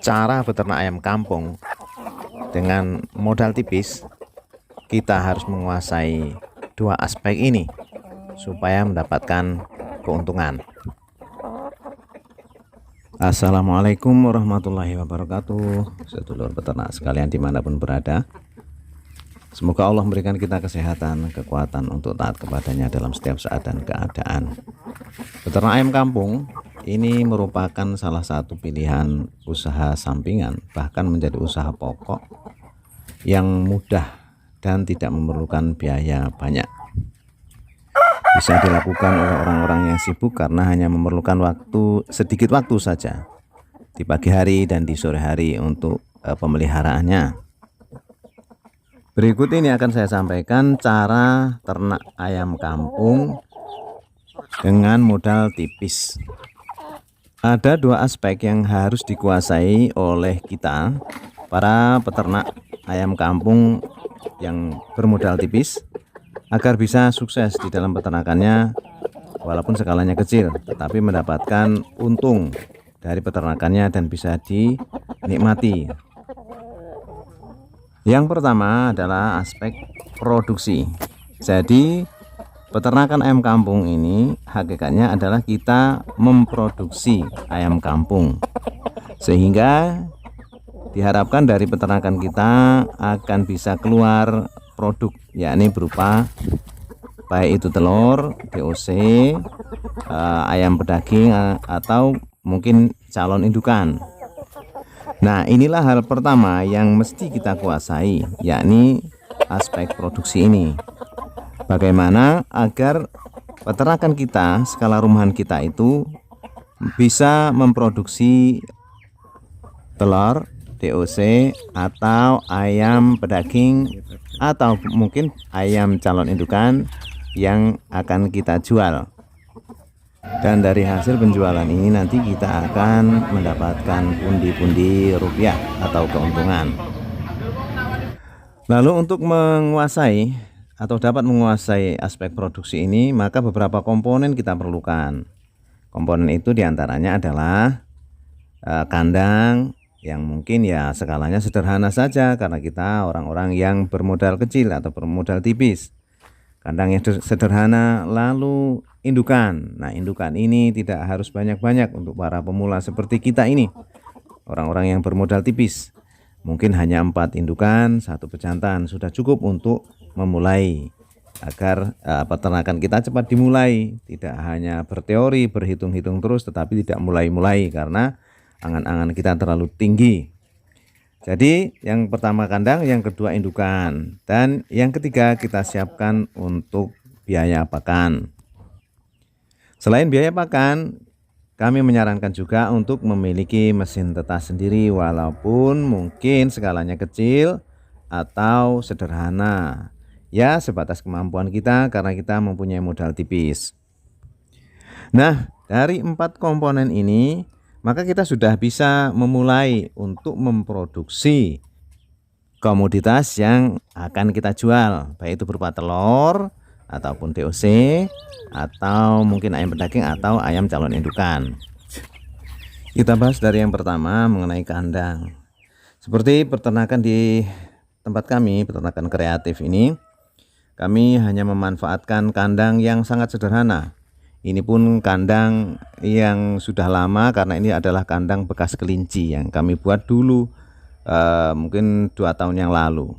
cara beternak ayam kampung dengan modal tipis, kita harus menguasai dua aspek ini supaya mendapatkan keuntungan. Assalamualaikum warahmatullahi wabarakatuh, sedulur peternak sekalian dimanapun berada. Semoga Allah memberikan kita kesehatan, kekuatan untuk taat kepadanya dalam setiap saat dan keadaan. Beternak ayam kampung ini merupakan salah satu pilihan usaha sampingan, bahkan menjadi usaha pokok yang mudah dan tidak memerlukan biaya banyak. Bisa dilakukan oleh orang-orang yang sibuk karena hanya memerlukan sedikit waktu saja di pagi hari dan di sore hari untuk pemeliharaannya. Berikut ini akan saya sampaikan cara ternak ayam kampung dengan modal tipis. Ada dua aspek yang harus dikuasai oleh kita, para peternak ayam kampung yang bermodal tipis, agar bisa sukses di dalam peternakannya walaupun skalanya kecil, tetapi mendapatkan untung dari peternakannya dan bisa dinikmati. Yang pertama adalah aspek produksi. Jadi peternakan ayam kampung ini hakikatnya adalah kita memproduksi ayam kampung, sehingga diharapkan dari peternakan kita akan bisa keluar produk, yakni berupa baik itu telur, DOC, ayam pedaging, atau mungkin calon indukan. Nah, inilah hal pertama yang mesti kita kuasai, yakni aspek produksi ini. Bagaimana agar peternakan kita, skala rumahan kita itu bisa memproduksi telur, DOC, atau ayam pedaging, atau mungkin ayam calon indukan yang akan kita jual. Dan dari hasil penjualan ini nanti kita akan mendapatkan pundi-pundi rupiah atau keuntungan. Lalu untuk menguasai atau dapat menguasai aspek produksi ini, maka beberapa komponen kita perlukan. Komponen itu diantaranya adalah kandang yang mungkin ya skalanya sederhana saja karena kita orang-orang yang bermodal kecil atau bermodal tipis. Kandang yang sederhana, lalu indukan. Nah, indukan ini tidak harus banyak-banyak untuk para pemula seperti kita ini, orang-orang yang bermodal tipis. Mungkin hanya 4 indukan, 1 pejantan sudah cukup untuk memulai agar peternakan kita cepat dimulai. Tidak hanya berteori, berhitung-hitung terus, tetapi tidak mulai-mulai karena angan-angan kita terlalu tinggi. Jadi yang pertama kandang, yang kedua indukan, dan yang ketiga kita siapkan untuk biaya pakan. Selain biaya pakan, kami menyarankan juga untuk memiliki mesin tetas sendiri walaupun mungkin skalanya kecil atau sederhana. Ya, sebatas kemampuan kita karena kita mempunyai modal tipis. Nah, dari 4 komponen ini, maka kita sudah bisa memulai untuk memproduksi komoditas yang akan kita jual, baik itu berupa telur ataupun DOC, atau mungkin ayam pedaging atau ayam calon indukan. Kita bahas dari yang pertama mengenai kandang. Seperti peternakan di tempat kami, peternakan kreatif ini, kami hanya memanfaatkan kandang yang sangat sederhana. Ini pun kandang yang sudah lama karena ini adalah kandang bekas kelinci yang kami buat dulu mungkin 2 tahun yang lalu.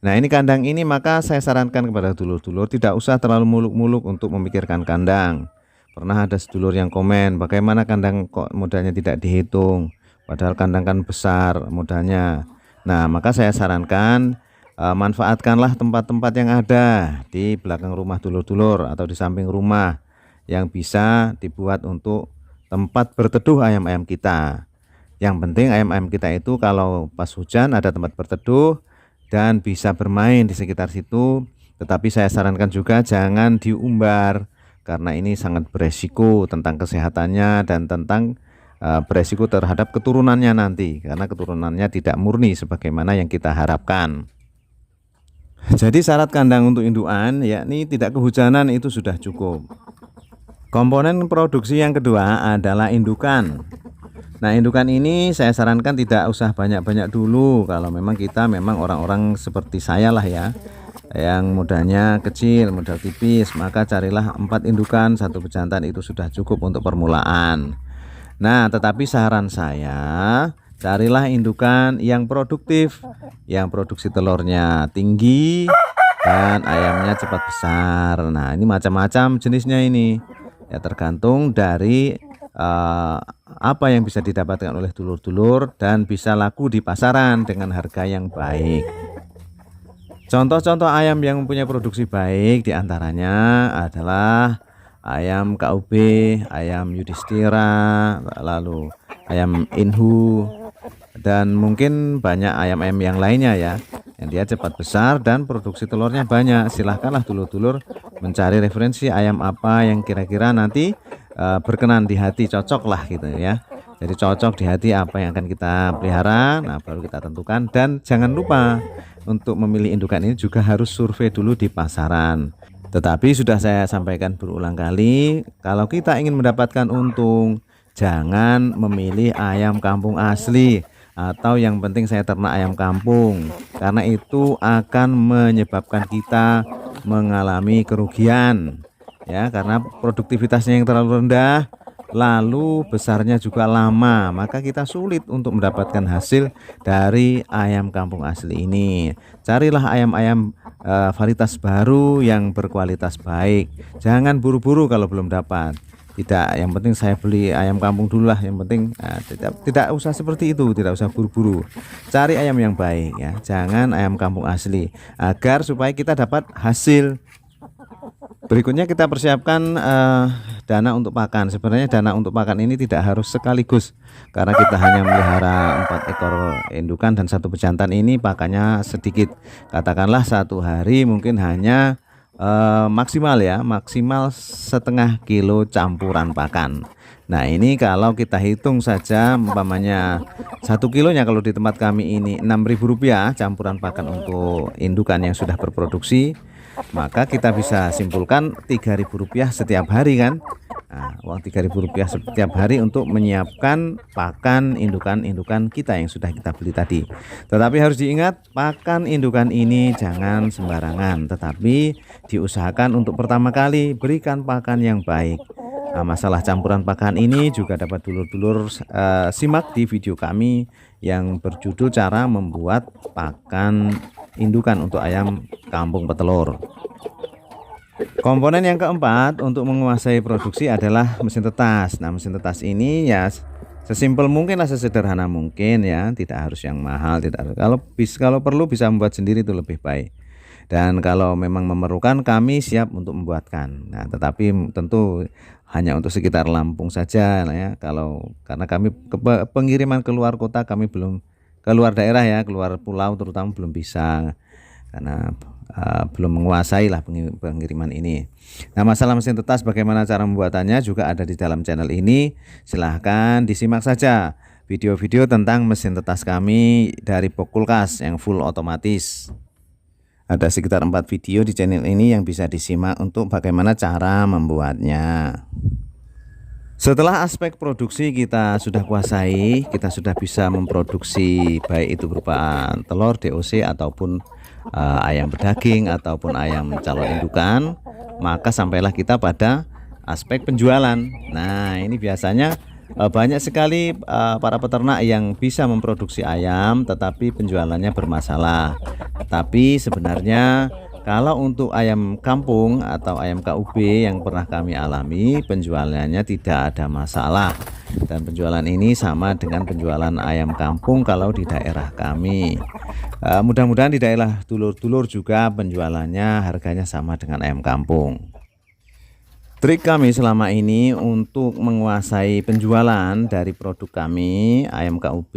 Nah, ini kandang ini maka saya sarankan kepada dulur-dulur tidak usah terlalu muluk-muluk untuk memikirkan kandang. Pernah ada sedulur yang komen, bagaimana kandang kok modalnya tidak dihitung, padahal kandang kan besar modalnya. Nah, maka saya sarankan manfaatkanlah tempat-tempat yang ada di belakang rumah dulur-dulur atau di samping rumah yang bisa dibuat untuk tempat berteduh ayam-ayam kita. Yang penting ayam-ayam kita itu kalau pas hujan ada tempat berteduh dan bisa bermain di sekitar situ. Tetapi saya sarankan juga jangan diumbar karena ini sangat beresiko tentang kesehatannya dan tentang beresiko terhadap keturunannya nanti, karena keturunannya tidak murni sebagaimana yang kita harapkan. Jadi syarat kandang untuk indukan yakni tidak kehujanan itu sudah cukup. Komponen produksi yang kedua adalah indukan. Nah, indukan ini saya sarankan tidak usah banyak-banyak dulu. Kalau memang kita memang orang-orang seperti saya lah ya, yang modalnya kecil, modal tipis, maka carilah 4 indukan, 1 bejantan, itu sudah cukup untuk permulaan. Nah, tetapi saran saya, carilah indukan yang produktif, yang produksi telurnya tinggi dan ayamnya cepat besar. Nah, ini macam-macam jenisnya ini. Ya, tergantung dari apa yang bisa didapatkan oleh dulur-dulur dan bisa laku di pasaran dengan harga yang baik. Contoh-contoh ayam yang mempunyai produksi baik diantaranya adalah ayam KUB, ayam Yudhistira, lalu ayam Inhu, dan mungkin banyak ayam-ayam yang lainnya ya, yang dia cepat besar dan produksi telurnya banyak. Silahkanlah dulur-dulur mencari referensi ayam apa yang kira-kira nanti berkenan di hati, cocok lah gitu ya. Jadi cocok di hati apa yang akan kita pelihara, nah baru kita tentukan. Dan jangan lupa untuk memilih indukan ini juga harus survei dulu di pasaran. Tetapi sudah saya sampaikan berulang kali, kalau kita ingin mendapatkan untung, jangan memilih ayam kampung asli atau yang penting saya ternak ayam kampung, karena itu akan menyebabkan kita mengalami kerugian ya, karena produktivitasnya yang terlalu rendah, lalu besarnya juga lama, maka kita sulit untuk mendapatkan hasil dari ayam kampung asli ini. Carilah ayam-ayam varietas baru yang berkualitas baik, jangan buru-buru kalau belum dapat. Tidak, yang penting saya beli ayam kampung dulu lah, yang penting tidak usah seperti itu, tidak usah buru-buru. Cari ayam yang baik ya, jangan ayam kampung asli, agar supaya kita dapat hasil. Berikutnya kita persiapkan dana untuk pakan. Sebenarnya dana untuk pakan ini tidak harus sekaligus, karena kita hanya melihara 4 ekor indukan dan 1 bejantan, ini pakannya sedikit. Katakanlah 1 hari mungkin hanya maksimal ya, maksimal setengah kilo campuran pakan. Nah, ini kalau kita hitung saja umpamanya 1 kilonya kalau di tempat kami ini Rp6.000 campuran pakan untuk indukan yang sudah berproduksi, maka kita bisa simpulkan Rp3.000 setiap hari kan. Nah, uang Rp3.000 setiap hari untuk menyiapkan pakan indukan-indukan kita yang sudah kita beli tadi. Tetapi harus diingat, pakan indukan ini jangan sembarangan, tetapi diusahakan untuk pertama kali berikan pakan yang baik. Nah, masalah campuran pakan ini juga dapat dulur-dulur simak di video kami yang berjudul cara membuat pakan indukan untuk ayam kampung petelur. Komponen yang keempat untuk menguasai produksi adalah mesin tetas. Nah, mesin tetas ini ya sesimpel mungkin lah, sesederhana mungkin ya, tidak harus yang mahal, tidak harus. Kalau perlu bisa membuat sendiri itu lebih baik. Dan kalau memang memerlukan, kami siap untuk membuatkan. Nah, tetapi tentu hanya untuk sekitar Lampung saja ya. Karena kami pengiriman keluar kota kami belum, keluar daerah ya, keluar pulau terutama belum bisa, karena belum menguasai lah pengiriman ini. Nah, masalah mesin tetas bagaimana cara membuatannya juga ada di dalam channel ini. Silahkan disimak saja video-video tentang mesin tetas kami dari Bokulkas yang full otomatis. Ada sekitar 4 video di channel ini yang bisa disimak untuk bagaimana cara membuatnya. Setelah aspek produksi kita sudah kuasai, kita sudah bisa memproduksi baik itu berupa telur DOC ataupun ayam berdaging ataupun ayam calon indukan, maka sampailah kita pada aspek penjualan. Nah, ini biasanya banyak sekali para peternak yang bisa memproduksi ayam tetapi penjualannya bermasalah. Tapi sebenarnya kalau untuk ayam kampung atau ayam KUB yang pernah kami alami, penjualannya tidak ada masalah, dan penjualan ini sama dengan penjualan ayam kampung kalau di daerah kami. Mudah-mudahan di daerah dulur-dulur juga penjualannya harganya sama dengan ayam kampung. Trik kami selama ini untuk menguasai penjualan dari produk kami ayam KUB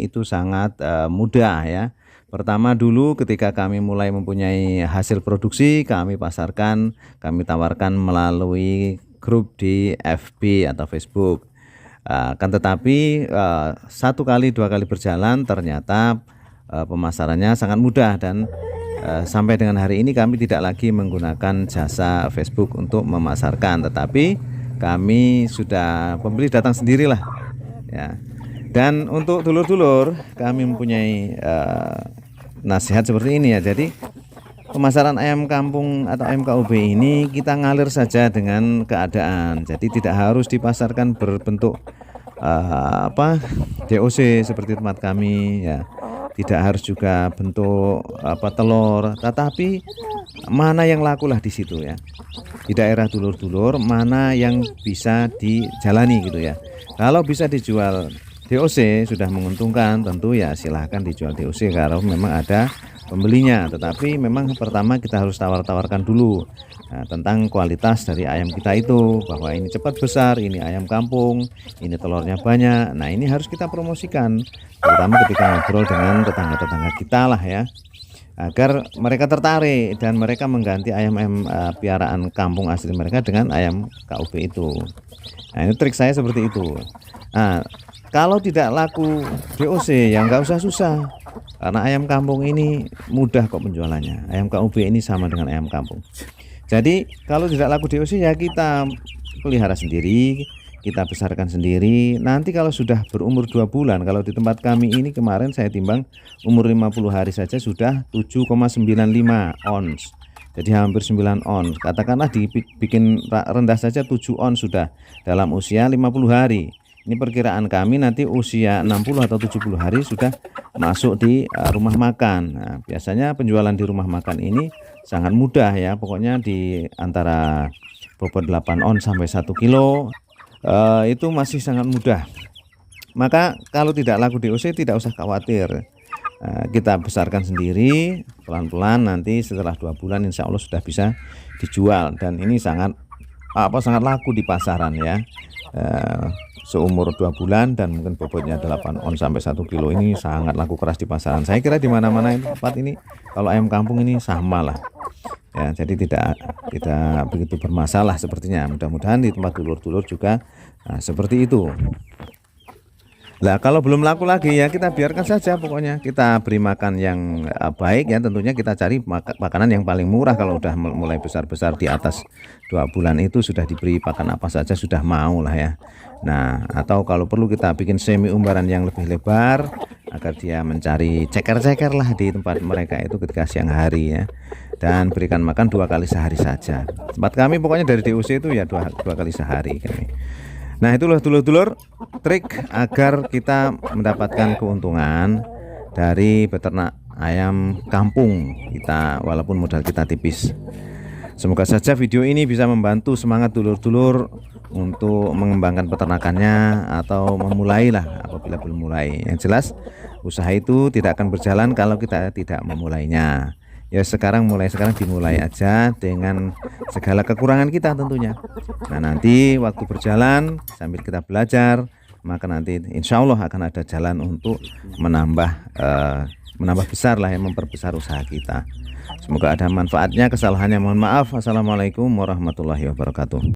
itu sangat mudah ya. Pertama dulu ketika kami mulai mempunyai hasil produksi, kami pasarkan, kami tawarkan melalui grup di FB atau Facebook. Kan tetapi 1 kali 2 kali berjalan ternyata pemasarannya sangat mudah, dan sampai dengan hari ini kami tidak lagi menggunakan jasa Facebook untuk memasarkan, tetapi kami sudah pembeli datang sendirilah ya. Dan untuk dulur-dulur, kami mempunyai nasihat seperti ini ya. Jadi pemasaran ayam kampung atau ayam KUB ini kita ngalir saja dengan keadaan. Jadi tidak harus dipasarkan berbentuk DOC seperti tempat kami ya. Tidak harus juga bentuk telur, tetapi mana yang lakulah di situ ya. Di daerah dulur-dulur mana yang bisa dijalani gitu ya. Kalau bisa dijual DOC sudah menguntungkan, tentu ya silahkan dijual DOC kalau memang ada pembelinya. Tetapi memang pertama kita harus tawar-tawarkan dulu tentang kualitas dari ayam kita itu, bahwa ini cepat besar, ini ayam kampung, ini telurnya banyak. Nah ini harus kita promosikan, terutama ketika ngobrol dengan tetangga-tetangga kita lah ya, agar mereka tertarik dan mereka mengganti ayam-ayam piaraan kampung asli mereka dengan ayam KUB itu. Nah ini trik saya seperti itu. Nah kalau tidak laku DOC ya nggak usah susah, karena ayam kampung ini mudah kok penjualannya. Ayam KUB ini sama dengan ayam kampung. Jadi kalau tidak laku DOC ya kita pelihara sendiri, kita besarkan sendiri. Nanti kalau sudah berumur 2 bulan, kalau di tempat kami ini kemarin saya timbang umur 50 hari saja sudah 7,95 ons. Jadi hampir 9 ons. Katakanlah dibikin rendah saja 7 ons sudah dalam usia 50 hari. Ini perkiraan kami nanti usia 60 atau 70 hari sudah masuk di rumah makan. Nah, biasanya penjualan di rumah makan ini sangat mudah ya. Pokoknya di antara bobot 8 ons sampai 1 kilo itu masih sangat mudah. Maka kalau tidak laku DOC tidak usah khawatir. Kita besarkan sendiri pelan-pelan, nanti setelah 2 bulan insya Allah sudah bisa dijual. Dan ini sangat laku di pasaran ya. Seumur 2 bulan dan mungkin bobotnya 8 ons sampai 1 kilo ini sangat laku keras di pasaran. Saya kira di mana-mana tempat ini kalau ayam kampung ini sama lah ya, jadi tidak begitu bermasalah sepertinya. Mudah-mudahan di tempat dulur-dulur juga seperti itu. Nah kalau belum laku lagi ya kita biarkan saja, pokoknya kita beri makan yang baik ya. Tentunya kita cari makanan yang paling murah. Kalau udah mulai besar-besar di atas 2 bulan itu sudah diberi pakan apa saja sudah mau lah ya. Nah atau kalau perlu kita bikin semi umbaran yang lebih lebar agar dia mencari ceker-ceker lah di tempat mereka itu ketika siang hari ya. Dan berikan makan 2 kali sehari saja. Tempat kami pokoknya dari DOC itu ya 2 kali sehari kami. Nah itulah dulur-dulur trik agar kita mendapatkan keuntungan dari beternak ayam kampung kita walaupun modal kita tipis. Semoga saja video ini bisa membantu semangat dulur-dulur untuk mengembangkan peternakannya atau memulailah apabila belum mulai. Yang jelas usaha itu tidak akan berjalan kalau kita tidak memulainya. Ya mulai sekarang dimulai aja dengan segala kekurangan kita tentunya. Nah nanti waktu berjalan sambil kita belajar, maka nanti insya Allah akan ada jalan untuk menambah besar lah ya, memperbesar usaha kita. Semoga ada manfaatnya, kesalahannya mohon maaf. Assalamualaikum warahmatullahi wabarakatuh.